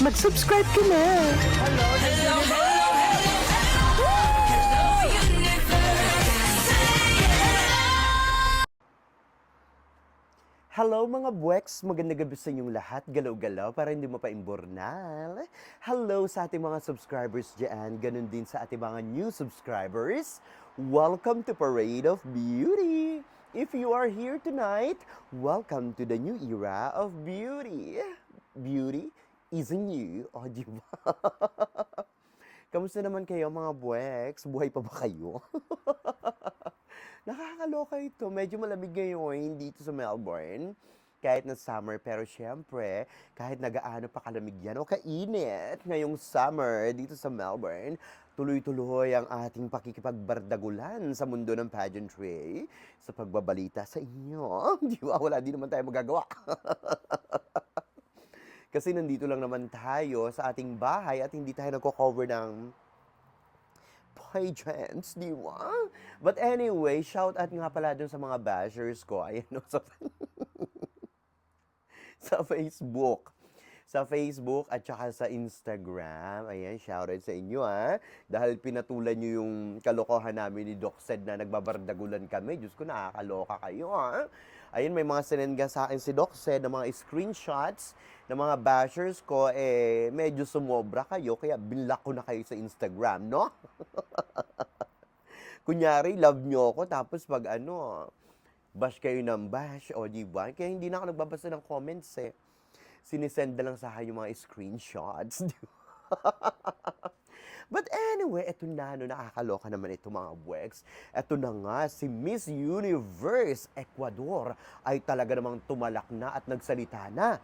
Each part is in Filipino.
Mag-subscribe ka na! Hello mga buweks! Magandang gabi sa inyong lahat. Galaw-galaw para hindi mo pa imbornal. Hello sa ating mga subscribers dyan. Ganun din sa ating mga new subscribers. Welcome to Parade of Beauty! If you are here tonight, welcome to the new era of beauty. Beauty isn't you. O, di ba? Kamusta naman kayo mga buweks? Buhay pa ba kayo? Nakakaloka ito. Medyo malamig ngayon dito sa Melbourne. Kahit na summer, pero syempre, kahit nagaano pa kalamig yan o kainit ngayong summer dito sa Melbourne, tuloy-tuloy ang ating pakikipagbardagulan sa mundo ng pageantry sa pagbabalita sa inyo. Di ba? Wala din naman tayo magagawa. Kasi nandito lang naman tayo sa ating bahay at hindi tayo nagko-cover ng pageants, di ba? But anyway, shout out nga pala dun sa mga bashers ko. Ayan, no, sa Facebook. Sa Facebook at saka sa Instagram. Ayan, shout out sa inyo ha. Dahil pinatulan nyo yung kalokohan namin ni Doc Sed na nagbabardagulan kami. Diyos ko, nakakaloka kayo ha. Ayun, may mga sinenga sa akin si Doc Sed na mga screenshots ng mga bashers ko, medyo sumobra kayo, kaya binlock ko na kayo sa Instagram, no? Kunyari, love nyo ako, tapos pag bash kayo ng bash, o di ba? Kaya hindi na ako nagbabasa ng comments Sinisend na lang sa akin yung mga screenshots, di ba? But anyway, eto na, nakakaloka naman ito mga buweks. Eto na nga, si Miss Universe Ecuador ay talaga namang tumalak na at nagsalita na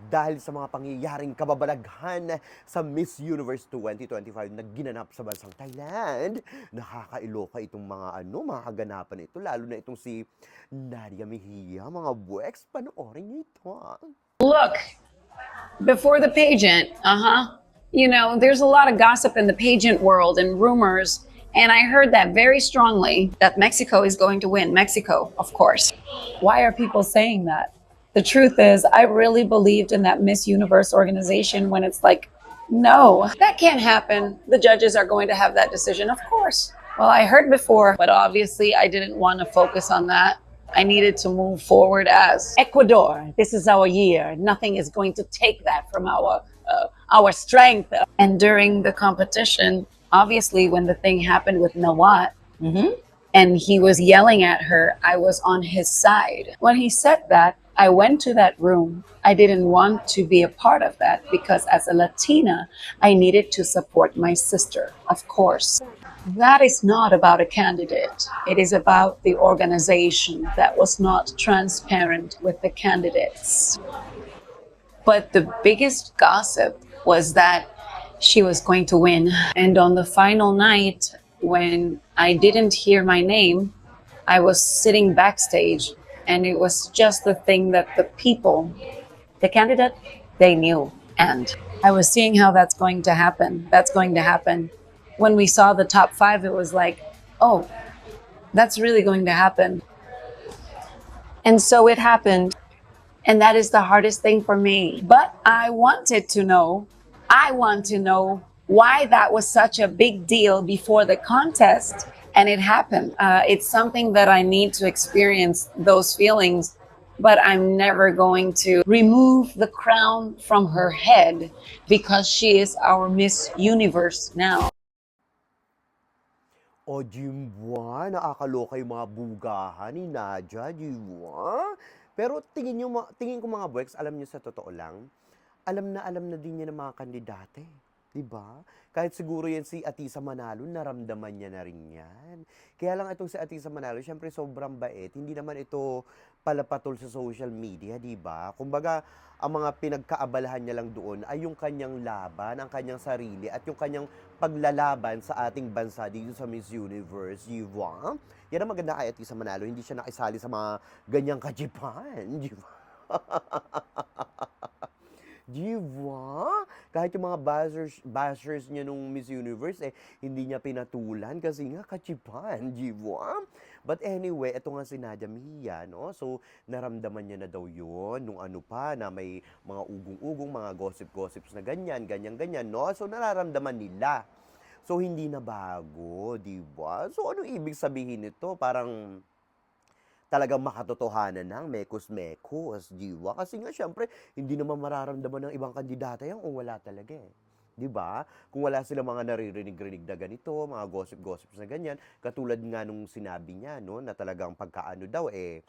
dahil sa mga pangyayaring kababalaghan sa Miss Universe 2025 na ginanap sa bansang Thailand. Nakakailoka itong mga kaganapan ito, lalo na itong si Nadia Mejia. Mga buweks, panoorin niyo ito. Look, before the pageant, you know, there's a lot of gossip in the pageant world and rumors, and I heard that very strongly that Mexico is going to win. Mexico, of course. Why are people saying that? The truth is, I really believed in that Miss Universe organization when it's like, no, That can't happen. The judges are going to have that decision, of course. well, I heard before, But obviously, I didn't want to focus on that. I needed to move forward as Ecuador, this is our year. Nothing is going to take that from our strength. and during the competition, obviously when the thing happened with Nawat and he was yelling at her, I was on his side. When he said that, I went to that room. I didn't want to be a part of that because as a Latina, I needed to support my sister, of course. That is not about a candidate. It is about the organization that was not transparent with the candidates. But the biggest gossip was that she was going to win. And on the final night, when I didn't hear my name, I was sitting backstage, and it was just the thing that the people, the candidate, they knew. And I was seeing how that's going to happen. That's going to happen. When we saw the top 5, it was like, oh, that's really going to happen. and so it happened. And that is the hardest thing for me. But I want to know why that was such a big deal before the contest. And it happened. It's something that I need to experience those feelings, but I'm never going to remove the crown from her head because she is our Miss Universe now. O, Jimwa, nakakaloka yung mga bugahan ni Nadia, Jimwa. Pero tingin ko mga buweks, alam niyo sa totoo lang, alam na din niya ng mga kandidate. Diba? Kahit siguro yan si Atisa Manalo, naramdaman niya na rin yan. Kaya lang itong si Atisa Manalo, syempre sobrang bait. Hindi naman ito palapatol sa social media, diba? Kumbaga, ang mga pinagkaabalahan niya lang doon ay yung kanyang laban, ang kanyang sarili, at yung kanyang paglalaban sa ating bansa dito sa Miss Universe, diba? Yan ang maganda kay Atisa Manalo, hindi siya nakisali sa mga ganyang kajipan, diba? Diba? Kahit yung mga bashers niya nung Miss Universe, hindi niya pinatulan kasi nga kachipan, diba? But anyway, eto nga si Nadia Mejia, no? So, naramdaman niya na daw yun, nung ano pa, na may mga ugong-ugong, mga gossip-gossips na ganyan, ganyan-ganyan, no? So, nararamdaman nila. So, hindi na bago, di ba? So, ano ibig sabihin nito? Parang talagang makatotohanan ng mekos-mekos, di ba? Kasi nga, syempre, hindi naman mararamdaman ng ibang kandidata yan kung wala talaga eh. Di ba? Kung wala sila mga naririnig-rinig na ganito, mga gossip-gossips na ganyan, katulad nga nung sinabi niya, no, na talagang pagkaano daw, eh,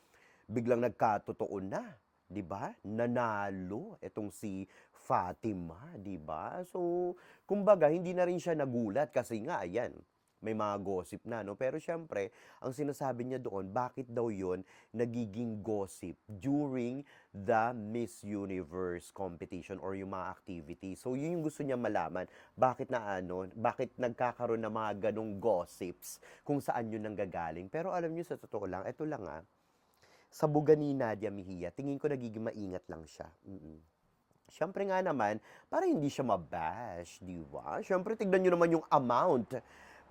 biglang nagkatotoo na, 'di ba? Nanalo itong si Fatima, 'di ba? So, kumbaga hindi na rin siya nagulat kasi nga ayan, may mga gossip na, no? Pero syempre, ang sinasabi niya doon, bakit daw 'yon nagiging gossip during the Miss Universe competition or yung mga activities. So, yun yung gusto niya malaman. Bakit na ano, bakit nagkakaroon ng mga ganong gossips kung saan yun nanggagaling. Pero alam niyo sa totoo lang, eto lang sa buga ni Nadia Mejia, tingin ko nagiging maingat lang siya. Siyempre nga naman, para hindi siya mabash, di ba? Siyempre, tignan nyo naman yung amount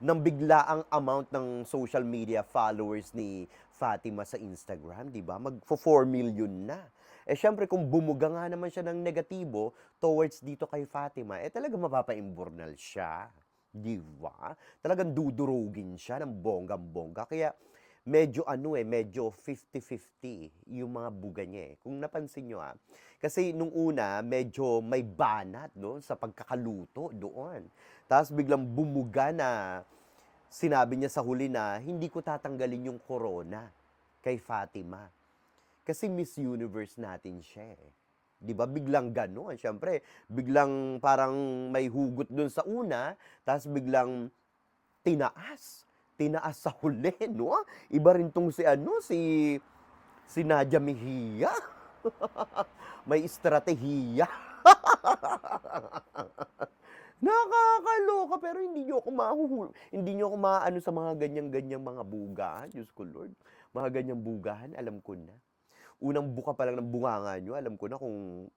ng biglaang amount ng social media followers ni Fatima sa Instagram, di ba? Magfo 4 million na. Eh, siyempre, kung bumuga nga naman siya ng negatibo towards dito kay Fatima, eh talaga mapapa-imburnal siya. Di ba? Talagang dudurugin siya ng bonggang-bongga. Kaya, medyo 50-50 yung mga buga niya eh. Kung napansin nyo kasi nung una, medyo may banat no, sa pagkakaluto doon. Tapos biglang bumuga na sinabi niya sa huli na hindi ko tatanggalin yung corona kay Fatima. Kasi Miss Universe natin siya eh. 'Di ba? Biglang gano'n. Siyempre, biglang parang may hugot doon sa una, tapos biglang tinaas. Tinaas sa huli, no? Iba rin tong si Nadia Mejia. May estratehiya. Nakakaloka pero hindi niyo ako maano sa mga ganyan-ganyang mga bugahan, Diyos ko Lord. Mga ganyang bugahan, alam ko na. Unang buka pa lang ng bunganga niyo, alam ko na kung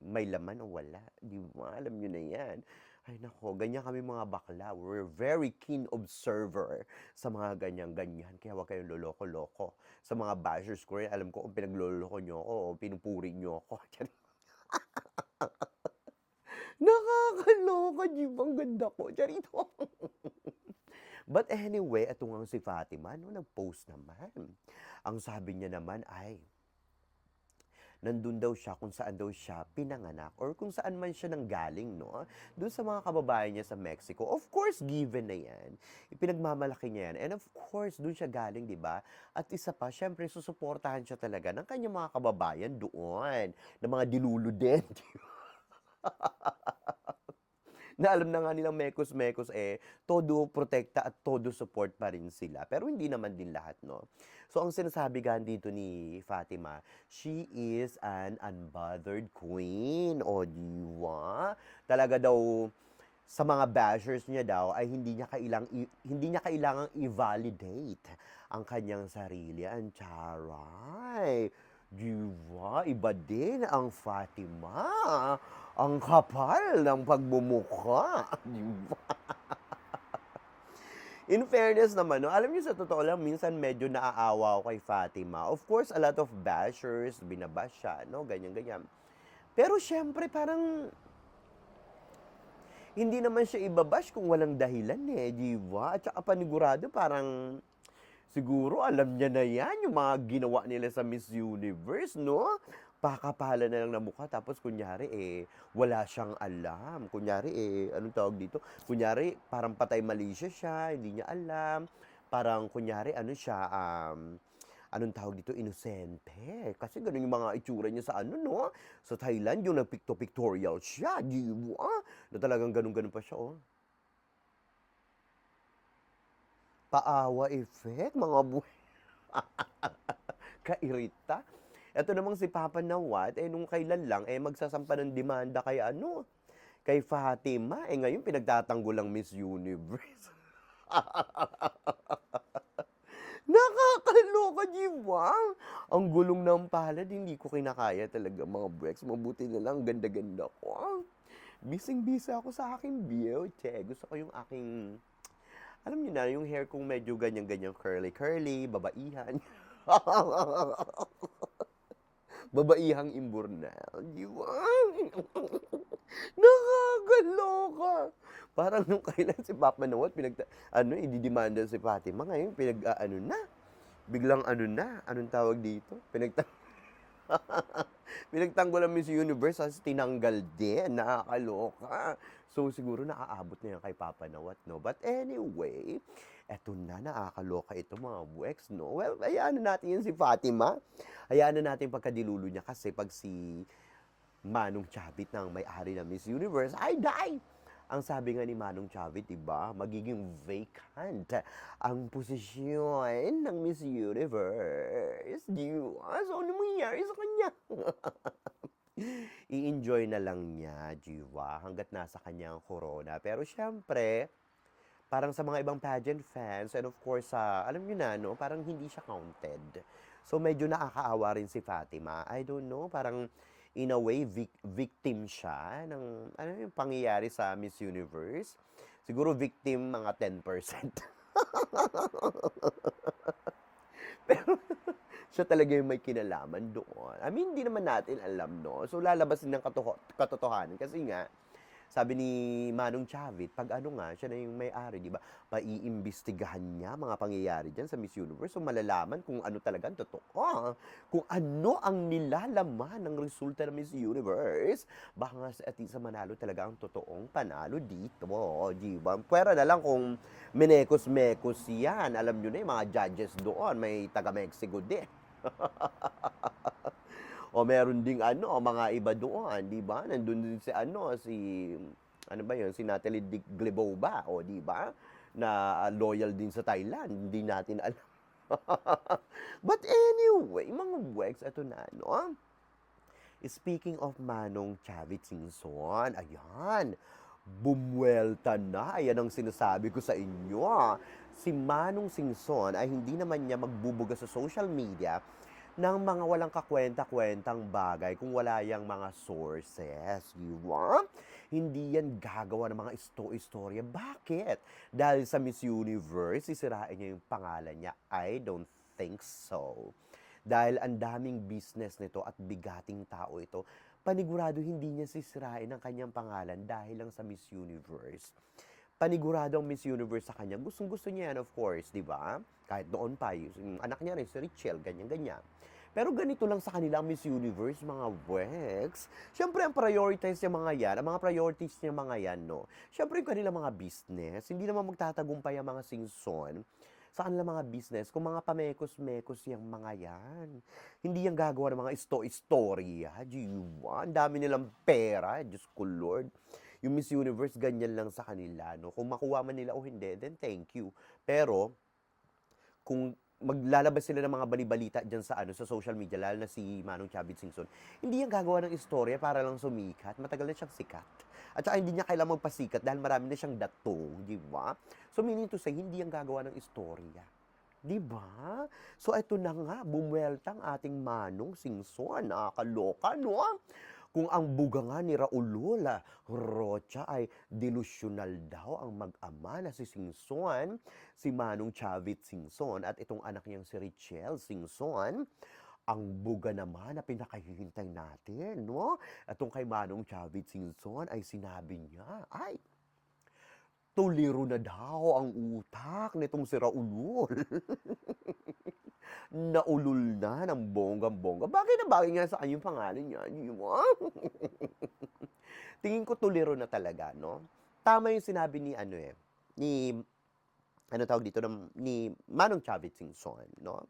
may laman o wala. Di ba? Alam niyo na yan. Ay nako, ganyan kami mga bakla. We're very keen observer sa mga ganyan-ganyan. Kaya huwag kayong loloko-loko. Sa mga bashers ko rin, alam ko kung pinagloloko nyo ako o pinupuri nyo ako. Nakakaloka, Jib. Ang ganda ko. Charito. But anyway, ito nga si Fatima, no, nag-post naman. Ang sabi niya naman ay, nandun daw siya kung saan daw siya pinanganak or kung saan man siya nanggaling, no? Doon sa mga kababayan niya sa Mexico. Of course, given na yan. Ipinagmamalaki niya yan. And of course, doon siya galing, di ba? At isa pa, syempre, susuportahan siya talaga ng kanyang mga kababayan doon. Ng mga dilulu din, di ba? Na alam na nga nilang mekos-mekos todo protekta at todo support pa rin sila. Pero hindi naman din lahat, no? So, ang sinasabi nga dito ni Fatima, she is an unbothered queen. O, diwa? Talaga daw, sa mga bashers niya daw, ay hindi niya kailangang i-validate ang kanyang sarili. Ang charay. Diba? Iba din ang Fatima. Ang kapal ng pagbumukha. Diba? In fairness naman, no, alam niyo sa totoo lang, minsan medyo naaawa ako kay Fatima. Of course, a lot of bashers, binabash siya, no, ganyan-ganyan. Pero syempre, parang hindi naman siya ibabash kung walang dahilan eh, di ba? At saka panigurado, parang siguro alam niya na yan, yung mga ginawa nila sa Miss Universe, no? Pakapala na lang na mukha, tapos kunyari, wala siyang alam. Kunyari, anong tawag dito? Kunyari, parang patay mali siya, hindi niya alam. Parang, kunyari, ano siya, anong tawag dito, inosente. Kasi ganun yung mga itsura niya sa ano, no? Sa Thailand, yung nagpictorial siya, di ba? Na talagang ganun-ganun pa siya, oh. Paawa effect, mga buhay. Kairita. Ito namang si Papa Nawat, nung kailan lang, magsasampa ng demanda kay kay Fatima. Ngayon pinagtatanggol ang Miss Universe. Nakakaloka, di ba? Ang gulong ng palad, hindi ko kinakaya talaga mga Brex. Mabuti na lang, ganda-ganda ko. Bising-bisa ako sa aking beauty. Gusto ko yung Alam niyo na, yung hair kong medyo ganyan-ganyan, curly-curly, babaihan. Babaihang imburnal, di ba? Nakakaloka. Parang nung kailan si Papa Noel, ididimanda si Fatima. Ngayon, na. Biglang anong tawag dito? Pinagtanggol ang Miss Universe, as tinanggal din. Nakakaloka. So, siguro nakakaabot na yan kay Papa Nawat, no? But anyway, eto na, nakakaloka ito mga buweks, no? Well, hayaan na natin yan si Fatima. Hayaan na natin pagkadilulo niya kasi pag si Manong Chavit ng may-ari ng Miss Universe, ay die! Ang sabi nga ni Manong Chavit, diba, magiging vacant ang posisyon ng Miss Universe. Diba? So, ano mangyayari sa kanya? I-enjoy na lang niya, diba, hanggat nasa kanya ang corona. Pero syempre, parang sa mga ibang pageant fans, and of course, alam niyo na, no, parang hindi siya counted. So, medyo nakakaawa rin si Fatima. I don't know, parang in a way, victim siya ng yung pangyayari sa Miss Universe. Siguro victim mga 10%. Pero siya talaga yung may kinalaman doon. I mean, hindi naman natin alam, no? So, lalabas din ng katotohanan. Kasi nga, sabi ni Manong Chavit, pag siya na yung may-ari, di ba? Paiimbestigahan niya mga pangyayari dyan sa Miss Universe. So, malalaman kung ano talaga ang totoo. Kung ano ang nilalaman ng resulta ng Miss Universe. Baka nga sa atin sa manalo talaga ang totoong panalo dito. Di ba? Pwera na lang kung menekos-mekos yan. Alam nyo na yung mga judges doon. May taga-Mexico din. O meron ding mga iba doon, di ba? Nandun din si si Natalie Glebova, o di ba? Na loyal din sa Thailand, hindi natin alam. But anyway, mga weeks, ito na, no? Speaking of Manong Chavit Singson, ayan, bumwelta na. Ayan ang sinasabi ko sa inyo. Si Manong Singson ay hindi naman niya magbubuga sa social media ng mga walang kakwenta-kwentang bagay kung wala yang mga sources, di ba? Hindi yan gagawa ng mga istorya. Bakit? Dahil sa Miss Universe, sisirain niya yung pangalan niya? I don't think so. Dahil ang daming business nito at bigating tao ito, panigurado hindi niya sisirain ang kanyang pangalan dahil lang sa Miss Universe. Panigurado ang Miss Universe sa kanya. Gustong-gusto niya yan, of course, di ba? Kahit noon pa, yung anak niya rin, si Richelle, ganyan-ganyan. Pero ganito lang sa kanila ang Miss Universe, mga wex. Siyempre, ang prioritize niya mga yan, ang mga priorities niya mga yan, no? Siyempre, yung kanilang mga business, hindi naman magtatagumpay ang mga singson sa kanilang mga business kung mga pamekos-mekos yung mga yan. Hindi yung gagawa ng mga istorya. Diba? Ang dami nilang pera. Diyos ko, Lord. Yung Miss Universe, ganyan lang sa kanila, no? Kung makuha man nila o hindi, then thank you. Pero, kung maglalabas sila ng mga balibalita dyan sa sa social media, lalo na si Manong Chavit Singson, hindi yan gagawa ng istorya para lang sumikat. Matagal na siyang sikat. At saka hindi niya kailangang magpasikat dahil marami na siyang datong, di ba? So meaning to say, hindi yan gagawa ng istorya. Di ba? So ito na nga, bumuelta ang ating Manong Singson. Nakakaloka, no? Kung ang buga nga ni Raulula Rocha ay delusional daw ang mag-ama na si Singson, si Manong Chavit Singson at itong anak niyang si Richelle Singson, ang buga naman na pinakahihintay natin, no? Itong kay Manong Chavit Singson ay sinabi niya, ay, tuliro na daw ang utak nitong si Raulul. Naulol na ng bonggang-bongga. Bagay na bagay nga sa kanyang pangalan niya. Tingin ko tuliro na talaga, no? Tama yung sinabi ni ni Manong Chavit Singson, no?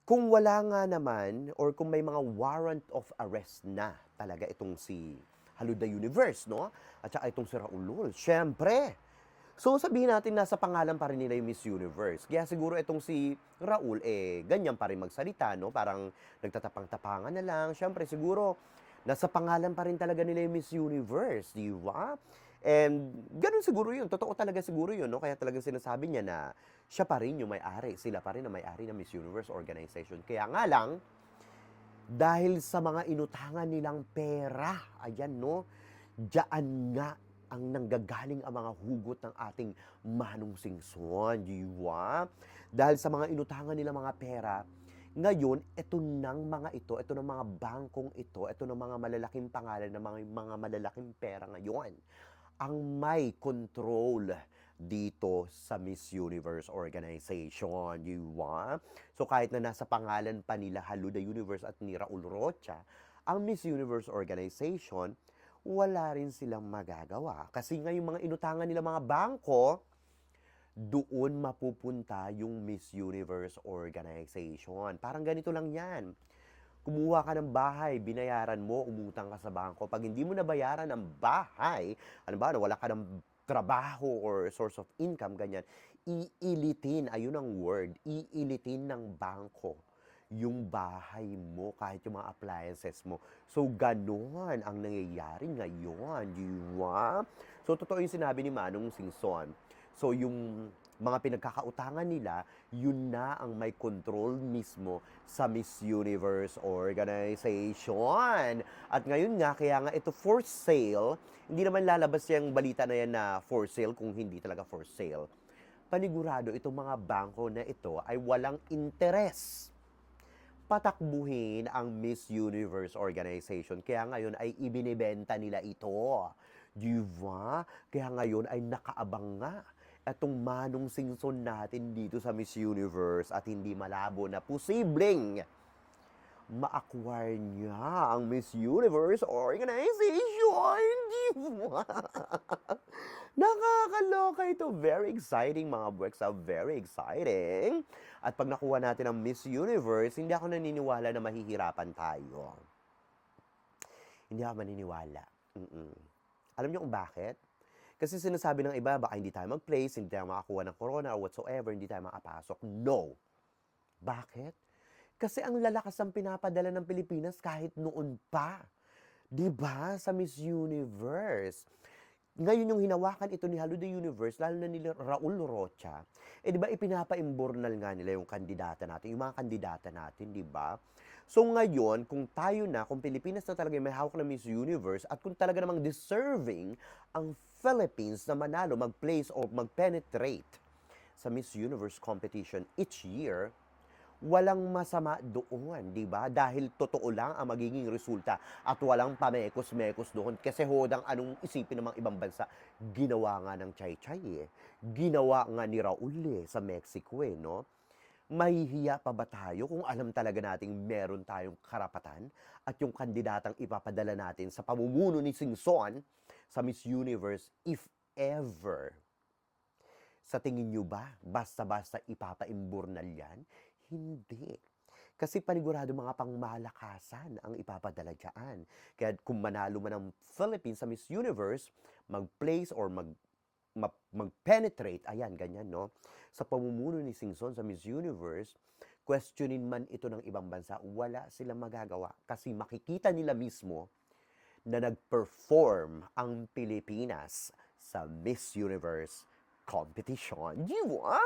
Kung wala nga naman, or kung may mga warrant of arrest na talaga itong si Haluda Universe, no? At saka itong si Raulul, syempre, so sabihin natin nasa pangalan pa rin nila yung Miss Universe. Kaya siguro itong si Raul, ganyan pa rin magsalita, no? Parang nagtatapang-tapangan na lang. Siyempre, siguro, nasa pangalan pa rin talaga nila yung Miss Universe, di ba? And ganun siguro yun. Totoo talaga siguro yun, no? Kaya talagang sinasabi niya na siya pa rin yung may-ari. Sila pa rin ang may-ari ng Miss Universe organization. Kaya nga lang, dahil sa mga inutangan nilang pera, ayan, no? Diyan nga ang nanggagaling ang mga hugot ng ating Manong Singson, di ba? Dahil sa mga inutangan nila mga pera, ngayon, ito ng mga ito ng mga bangkong ito ng mga malalaking pangalan ng mga malalaking pera ngayon, ang may control dito sa Miss Universe organization, di ba? So kahit na nasa pangalan pa nila Haluda Universe at ni Raul Rocha, ang Miss Universe organization, wala rin silang magagawa. Kasi nga yung mga inutangan nila mga bangko, doon mapupunta yung Miss Universe organization. Parang ganito lang yan. Kumuha ka ng bahay, binayaran mo, umutang ka sa bangko. Pag hindi mo nabayaran ang bahay, ano ba, wala ka ng trabaho or source of income, ganyan, iilitin, ayun ang word, iilitin ng bangko yung bahay mo, kahit yung mga appliances mo. So, ganon ang nangyayari ngayon, di ba? So, totoo yung sinabi ni Manong Singson. So, yung mga pinagkakautangan nila, yun na ang may control mismo sa Miss Universe organization. At ngayon nga, kaya nga ito for sale, hindi naman lalabas yung balita na yan na for sale kung hindi talaga for sale. Panigurado, itong mga bangko na ito ay walang interes patakbuhin ang Miss Universe organization. Kaya ngayon ay ibinibenta nila ito. Di ba? Kaya ngayon ay nakaabang nga itong Manong Singson natin dito sa Miss Universe at hindi malabo na posibleng ma-acquire niya ang Miss Universe organization. Di ba? Nakakaloka ito. Very exciting, mga buweksa. Very exciting. At pag nakuha natin ang Miss Universe, hindi ako naniniwala na mahihirapan tayo. Hindi ako maniniwala. Alam niyo kung bakit? Kasi sinasabi ng iba, baka hindi tayo mag-place, hindi tayo makakuha ng corona or whatsoever, hindi tayo makapasok. No. Bakit? Kasi ang lalakas ang pinapadala ng Pilipinas kahit noon pa. 'Di ba? Sa Miss Universe. Ngayon yung hinawakan ito ni Haluda Universe, lalo na ni Raul Rocha, di ba ipinapa-imbornal nga nila yung kandidata natin, yung mga kandidata natin, di ba? So ngayon, kung tayo na, kung Pilipinas na talaga may hawak na Miss Universe, at kung talaga namang deserving ang Philippines na manalo, mag-place or mag-penetrate sa Miss Universe competition each year, walang masama doon, di ba? Dahil totoo lang ang magiging resulta at walang pamekos-mekos doon. Kasi hodang anong isipin ng mga ibang bansa, ginawa nga ng Chay-Chay eh. Ginawa nga ni Raul sa Mexico eh, no? Mahihiya pa ba tayo kung alam talaga nating meron tayong karapatan at yung kandidatang ipapadala natin sa pamumuno ni Singson sa Miss Universe, if ever? Sa tingin nyo ba, basta-basta ipapaimburnal yan? Hindi. Kasi panigurado mga pangmalakasan ang ipapadala dyan. Kaya kung manalo man ang Philippines sa Miss Universe, mag-place or mag-penetrate, ayan, ganyan, no? Sa pamumuno ni Singson sa Miss Universe, questionin man ito ng ibang bansa, wala silang magagawa. Kasi makikita nila mismo na nag-perform ang Pilipinas sa Miss Universe competition. Di ba?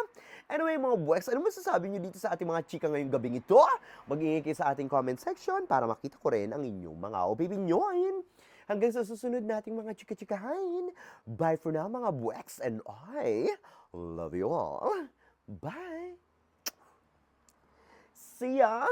Anyway, mga buweks, ano masasabi nyo dito sa ating mga chika ngayong gabing ito? Mag-iingay kayo sa ating comment section para makita ko rin ang inyong mga opinyon. Hanggang sa susunod nating mga chika-chikahain. Bye for now, mga buweks, and I love you all. Bye! See ya!